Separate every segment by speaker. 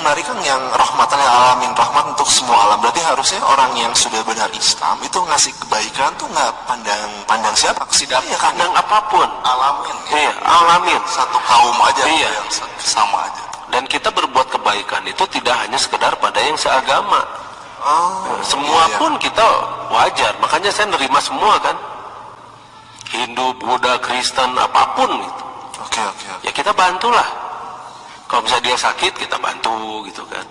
Speaker 1: menarik kan yang rahmatan lil alamin, rahmat untuk semua alam. Berarti harusnya orang yang sudah benar Islam itu ngasih kebaikan tuh nggak pandang siapa,
Speaker 2: tidak ya, pandang apapun.
Speaker 1: Alamin.
Speaker 2: Iya, alamin.
Speaker 1: Satu kaum aja,
Speaker 2: iya,
Speaker 1: yang sama aja.
Speaker 2: Dan kita berbuat kebaikan itu tidak hanya sekedar pada yang seagama. Semua
Speaker 1: iya.
Speaker 2: Pun kita wajar. Makanya saya nerima semua kan. Hindu, Buddha, Kristen, apapun itu.
Speaker 1: Oke.
Speaker 2: Ya kita bantulah. Kalau misalnya dia sakit, kita bantu gitu kan.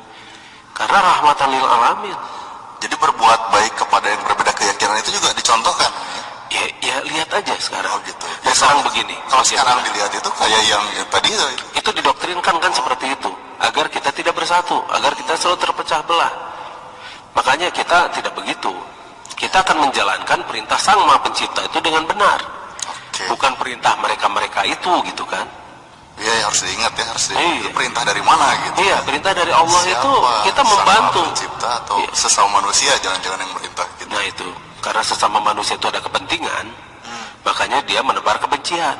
Speaker 2: Karena rahmatan lil alamin.
Speaker 1: Jadi berbuat baik kepada yang berbeda keyakinan itu juga dicontohkan.
Speaker 2: Ya lihat aja sekarang.
Speaker 1: Oh gitu.
Speaker 2: Ya sekarang begini.
Speaker 1: Kalau sekarang dilihat itu kayak yang tadi
Speaker 2: itu didoktrinkan kan seperti itu. Agar kita tidak bersatu, agar kita selalu terpecah belah. Makanya kita tidak begitu. Kita akan menjalankan perintah Sang Maha Pencipta itu dengan benar. Bukan perintah mereka-mereka itu gitu kan.
Speaker 1: Iya, harus diingat ya, itu perintah dari mana gitu.
Speaker 2: Iya, perintah dari Allah. Siapa itu kita membantu.
Speaker 1: Sang Maha Pencipta atau sesama manusia, jangan-jangan yang merintah gitu.
Speaker 2: Nah itu, karena sesama manusia itu ada kepentingan, makanya dia menebar kebencian.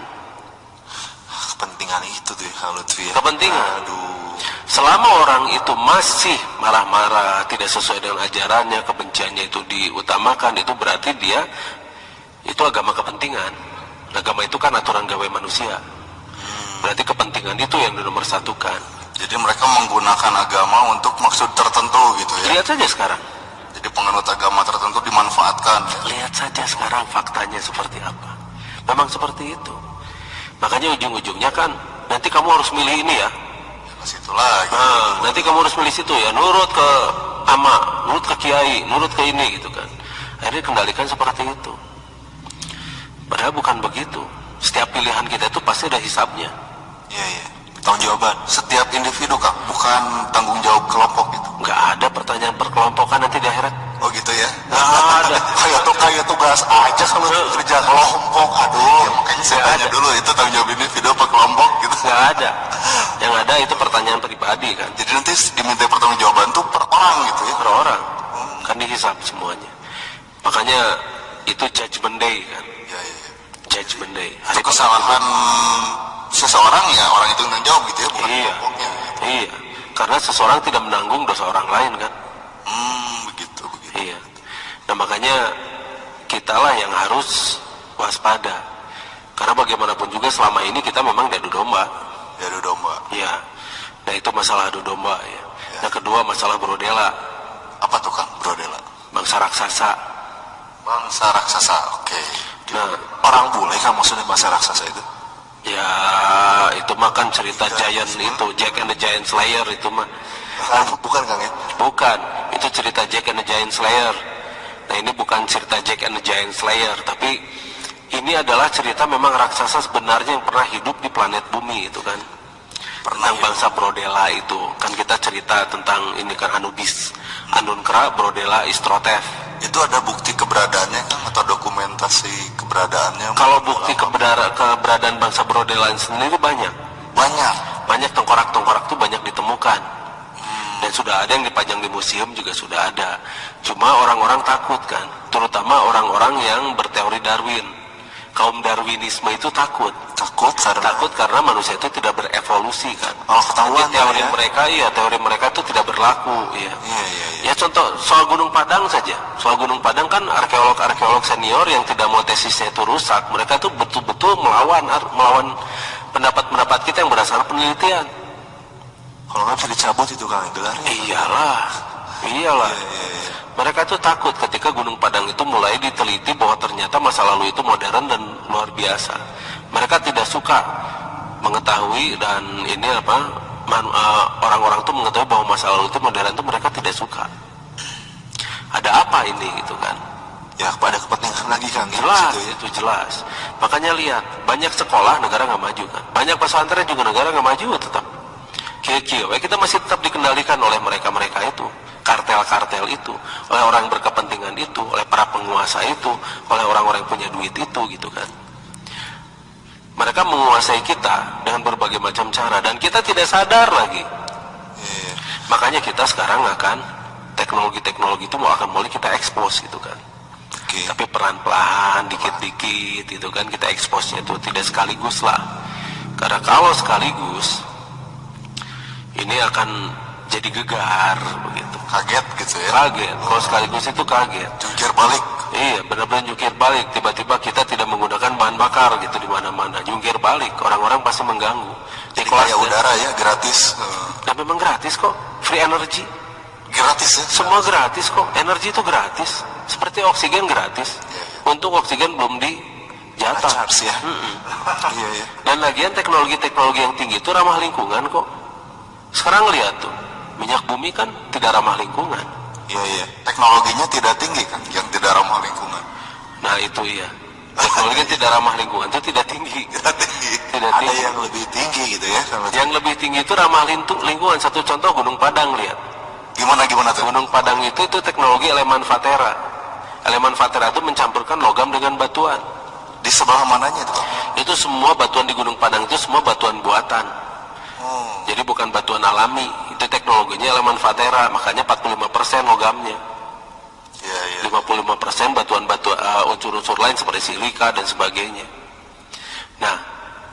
Speaker 1: Kepentingan itu tuh ya, Lutfi ya.
Speaker 2: Kepentingan.
Speaker 1: Aduh.
Speaker 2: Selama orang itu masih marah-marah, tidak sesuai dengan ajarannya, kebenciannya itu diutamakan, itu berarti dia itu agama kepentingan. Agama itu kan aturan gawe manusia. Berarti kepentingan itu yang dinomorsatukan.
Speaker 1: Jadi mereka menggunakan agama untuk maksud tertentu gitu ya.
Speaker 2: Lihat saja sekarang.
Speaker 1: Jadi penganut agama tertentu dimanfaatkan.
Speaker 2: Lihat saja sekarang faktanya seperti apa. Memang seperti itu. Makanya ujung-ujungnya kan nanti kamu harus milih ini ya.
Speaker 1: Ke situ lagi.
Speaker 2: Nanti kamu harus milih situ ya. Nurut ke ama, nurut ke kiai, nurut ke ini gitu kan. Akhirnya kendalikan seperti itu. Padahal bukan begitu. Setiap pilihan kita itu pasti ada hisabnya.
Speaker 1: Iya. Tanggung jawaban setiap individu Kak, bukan tanggung jawab kelompok gitu.
Speaker 2: Nggak ada pertanyaan perkelompokan nanti di akhirat.
Speaker 1: Oh gitu ya?
Speaker 2: Nggak ada.
Speaker 1: kayak tugas aja kalau kerja kelompok. Aduh. Ya, makanya saya tanya dulu itu tanggung jawab individu apa kelompok gitu.
Speaker 2: Nggak ada. Yang ada itu pertanyaan pribadi kan.
Speaker 1: Jadi nanti diminta pertanggungjawaban tuh per orang gitu ya?
Speaker 2: Per orang. Kan dihisab semuanya. Makanya itu judgment day kan.
Speaker 1: Iya.
Speaker 2: Judgment day.
Speaker 1: Itu kesalahan seseorang ya orang itu tanggung jawab gitu ya, bukan kelompoknya.
Speaker 2: Iya. Karena seseorang tidak menanggung dosa orang lain kan.
Speaker 1: Begitu.
Speaker 2: Iya. Nah makanya kitalah yang harus waspada. Karena bagaimanapun juga selama ini kita memang diadu domba. Iya. Nah itu masalah adu domba ya. Nah kedua masalah brodela.
Speaker 1: Apa tuh Kang brodela?
Speaker 2: Bangsa raksasa.
Speaker 1: Oke.
Speaker 2: Nah
Speaker 1: orang bule kan maksudnya bangsa raksasa itu?
Speaker 2: Ya itu mah kan cerita Giant itu, Jack and the Giant Slayer itu mah.
Speaker 1: Bukan Kang ya?
Speaker 2: Bukan, itu cerita Jack and the Giant Slayer. Nah ini bukan cerita Jack and the Giant Slayer, tapi ini adalah cerita memang raksasa sebenarnya yang pernah hidup di planet bumi itu kan. Tentang bangsa brodela itu. Kan kita cerita tentang ini kan Anubis, Anunkra, brodela, Istrotef.
Speaker 1: Itu ada bukti keberadaannya kan atau dokumentasi keberadaannya?
Speaker 2: Kalau bukti keberadaan bangsa brodela sendiri banyak tengkorak-tengkorak itu banyak ditemukan. Dan sudah ada yang dipajang di museum juga sudah ada. Cuma orang-orang takut kan, terutama orang-orang yang berteori Darwin. Kaum Darwinisme itu takut karena manusia itu tidak berevolusi kan.
Speaker 1: Ketahuan
Speaker 2: teori mereka itu tidak berlaku ya. Ya contoh soal Gunung Padang saja. Soal Gunung Padang kan arkeolog senior yang tidak mau tesisnya itu rusak, mereka itu betul-betul melawan pendapat kita yang berdasarkan penelitian.
Speaker 1: Kalau nggak bisa dicabut itu Kang gelarnya.
Speaker 2: Iyalah. Mereka itu takut ketika Gunung Padang itu mulai diteliti bahwa ternyata masa lalu itu modern dan luar biasa. Mereka tidak suka mengetahui dan ini orang-orang itu mengetahui bahwa masa lalu itu modern itu mereka tidak suka. Ada apa ini gitu kan?
Speaker 1: Ya pada kepentingan lagi Kang.
Speaker 2: Jelas itu jelas. Makanya lihat banyak sekolah negara nggak maju kan. Banyak pesantren juga negara nggak maju tetap. Kita masih tetap dikendalikan oleh mereka itu. Kartel-kartel itu, oleh orang yang berkepentingan itu, oleh para penguasa itu, oleh orang-orang yang punya duit itu gitu kan. Mereka menguasai kita dengan berbagai macam cara dan kita tidak sadar lagi. Makanya kita sekarang akan teknologi-teknologi itu akan mulai kita expose gitu kan. Tapi pelan-pelan, dikit-dikit gitu kan kita expose-nya itu tidak sekaligus lah. Karena kalau sekaligus ini akan jadi gegar begitu.
Speaker 1: Kaget gitu ya.
Speaker 2: Kaget. Kalau sekaligus itu kaget.
Speaker 1: Jungkir balik.
Speaker 2: Iya, benar-benar jungkir balik. Tiba-tiba kita tidak menggunakan bahan bakar gitu di mana-mana. Jungkir balik. Orang-orang pasti mengganggu.
Speaker 1: Jadi kayak udara ya, gratis.
Speaker 2: Dan memang gratis kok. Free energy.
Speaker 1: Gratis ya.
Speaker 2: Semua gratis kok. Energi itu gratis. Seperti oksigen gratis. Untuk oksigen belum dijatah.
Speaker 1: Charge ya. Iya ya.
Speaker 2: Dan lagian teknologi-teknologi yang tinggi itu ramah lingkungan kok. Sekarang lihat tuh, minyak bumi kan tidak ramah lingkungan.
Speaker 1: Iya iya. Teknologinya tidak tinggi kan, yang tidak ramah lingkungan.
Speaker 2: Nah itu iya. Teknologi yang tidak ramah lingkungan itu tidak tinggi.
Speaker 1: Tidak tinggi.
Speaker 2: Tidak
Speaker 1: Ada
Speaker 2: tinggi.
Speaker 1: yang lebih tinggi gitu ya.
Speaker 2: Yang lebih tinggi itu ramah lingkungan. Satu contoh Gunung Padang, lihat.
Speaker 1: Gimana tuh?
Speaker 2: Gunung Padang itu teknologi elemen vatera. Elemen vatera itu mencampurkan logam dengan batuan.
Speaker 1: Di sebelah mananya itu?
Speaker 2: Itu semua batuan di Gunung Padang itu semua batuan buatan. Jadi bukan batuan alami. Itu teknologinya elemen vatera, makanya 45% logamnya.
Speaker 1: Iya, iya.
Speaker 2: 55% batuan-batuan unsur-unsur lain seperti silika dan sebagainya. Nah,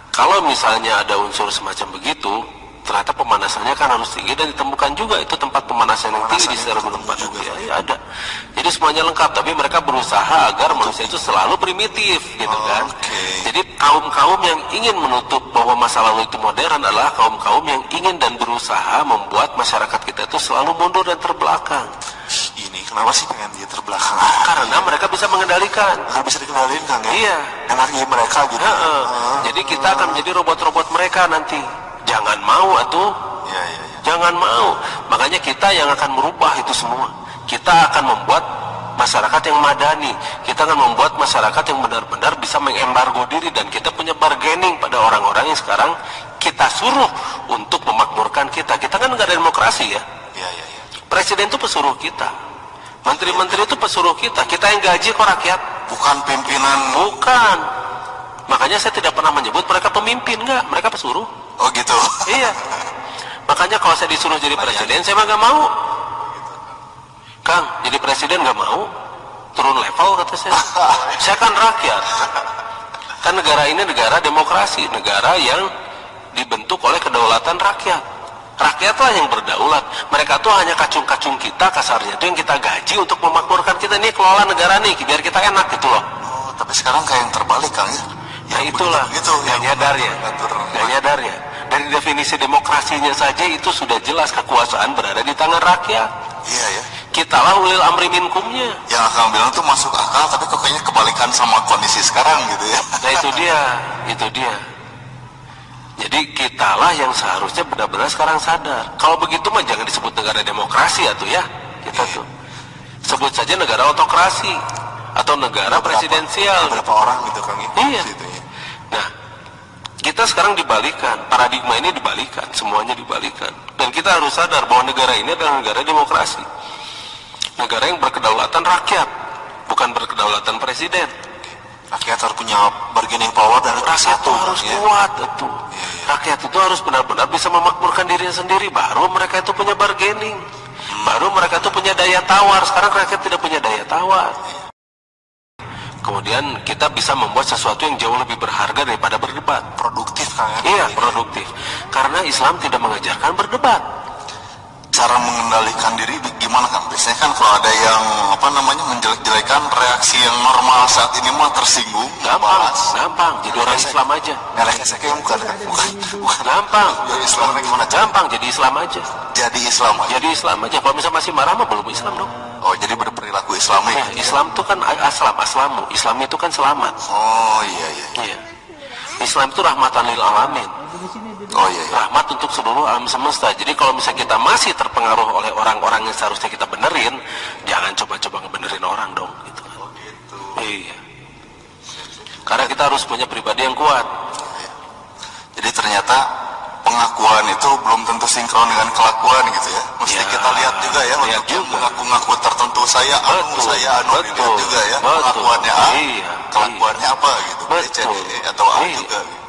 Speaker 2: kalau misalnya ada unsur semacam begitu, ternyata pemanasannya kan harus tinggi dan ditemukan juga itu tempat pemanasan yang tinggi di sekitar Gunung Padang. Ya, ada. Jadi semuanya lengkap, tapi mereka berusaha agar manusia itu selalu primitif, gitu kan. Jadi kaum-kaum yang ingin menutup bahwa masa lalu itu modern adalah kaum-kaum yang ingin dan berusaha membuat masyarakat kita itu selalu mundur dan terbelakang.
Speaker 1: Ini kenapa sih pengen dia terbelakang?
Speaker 2: Karena mereka bisa mengendalikan.
Speaker 1: Bisa dikendalikan kan ya?
Speaker 2: Iya.
Speaker 1: Energi mereka gitu.
Speaker 2: Jadi kita akan menjadi robot-robot mereka nanti. Jangan mau atuh.
Speaker 1: Iya, iya, iya.
Speaker 2: Jangan mau. Makanya kita yang akan merubah itu semua. Kita akan membuat masyarakat yang madani. Kita akan membuat masyarakat yang benar-benar bisa mengembargo diri. Dan kita punya bargaining pada orang-orang yang sekarang kita suruh untuk memakmurkan kita. Kita kan nggak ada demokrasi ya.
Speaker 1: Iya, iya, iya.
Speaker 2: Presiden itu pesuruh kita. Menteri-menteri itu pesuruh kita. Kita yang gaji kok rakyat.
Speaker 1: Bukan pimpinan.
Speaker 2: Bukan. Makanya saya tidak pernah menyebut mereka pemimpin. Enggak, mereka pesuruh.
Speaker 1: Oh gitu.
Speaker 2: Iya. Makanya kalau saya disuruh jadi presiden, saya mah gak mau. Kang, jadi presiden gak mau. Turun level kata saya. Saya kan rakyat. Kan negara ini negara demokrasi, negara yang dibentuk oleh kedaulatan rakyat. Rakyatlah yang berdaulat. Mereka tuh hanya kacung-kacung kita, kasarnya itu yang kita gaji untuk memakmurkan kita. Ini kelola negara nih, biar kita enak gitu loh.
Speaker 1: Oh, tapi sekarang kayak yang terbalik Kang ya.
Speaker 2: Ya itulah, gak nyadar ya. Gak nyadar ya. Dari definisi demokrasinya saja itu sudah jelas kekuasaan berada di tangan rakyat.
Speaker 1: Iya ya.
Speaker 2: Kitalah ulil amri minkumnya.
Speaker 1: Yang akan bilang tuh masuk akal, tapi kok kayaknya kebalikan sama kondisi sekarang gitu ya.
Speaker 2: Nah itu dia. Jadi kitalah yang seharusnya benar-benar sekarang sadar. Kalau begitu mah jangan disebut negara demokrasi atuh ya. Kita tuh sebut saja negara autokrasi atau negara presidensial.
Speaker 1: Berapa orang gitu Kang ya.
Speaker 2: Iya.
Speaker 1: Gitu, ya.
Speaker 2: Nah, kita sekarang dibalikan, paradigma ini dibalikan, semuanya dibalikan. Dan kita harus sadar bahwa negara ini adalah negara demokrasi. Negara yang berkedaulatan rakyat, bukan berkedaulatan presiden.
Speaker 1: Rakyat harus punya bargaining power dan
Speaker 2: Rakyat itu harus kuat itu. Rakyat itu harus benar-benar bisa memakmurkan dirinya sendiri, baru mereka itu punya bargaining. Baru mereka itu punya daya tawar. Sekarang rakyat tidak punya daya tawar. Kemudian kita bisa membuat sesuatu yang jauh lebih berharga daripada berdebat.
Speaker 1: Produktif Kang ya.
Speaker 2: Iya, produktif. Karena Islam tidak mengajarkan berdebat.
Speaker 1: Cara mengendalikan diri gimana Kang? Biasanya kan kalau ada yang menjelek-jelekan, reaksi yang normal saat ini mah tersinggung.
Speaker 2: Gampang. Jadi orang Islam aja.
Speaker 1: Ngelek-ngelek bukan Kang? Bukan.
Speaker 2: Gampang.
Speaker 1: Jadi Islam gimana?
Speaker 2: Gampang, jadi Islam aja.
Speaker 1: Jadi Islam aja.
Speaker 2: Jadi Islam aja. Kalau misalnya masih marah mah belum Islam dong.
Speaker 1: Oh, jadi berperilaku Islami.
Speaker 2: Nah, Islam itu kan aslamu. Islam itu kan selamat.
Speaker 1: Oh iya.
Speaker 2: Iya. Islam itu rahmatan lil alamin.
Speaker 1: Oh iya.
Speaker 2: Rahmat untuk seluruh alam semesta. Jadi kalau misalnya kita masih terpengaruh oleh orang-orang yang seharusnya kita benerin, jangan coba-coba ngebenerin orang dong. Gitu.
Speaker 1: Oh gitu.
Speaker 2: Iya. Karena kita harus punya pribadi yang kuat.
Speaker 1: Jadi ternyata pengakuan itu belum tentu sinkron dengan kelakuan gitu ya. Mesti kita lihat juga ya untuk yang mengaku-ngaku tertentu saya anu dilihat juga ya. Pengakuannya A, kelakuannya apa gitu. B, C, D, atau A juga gitu.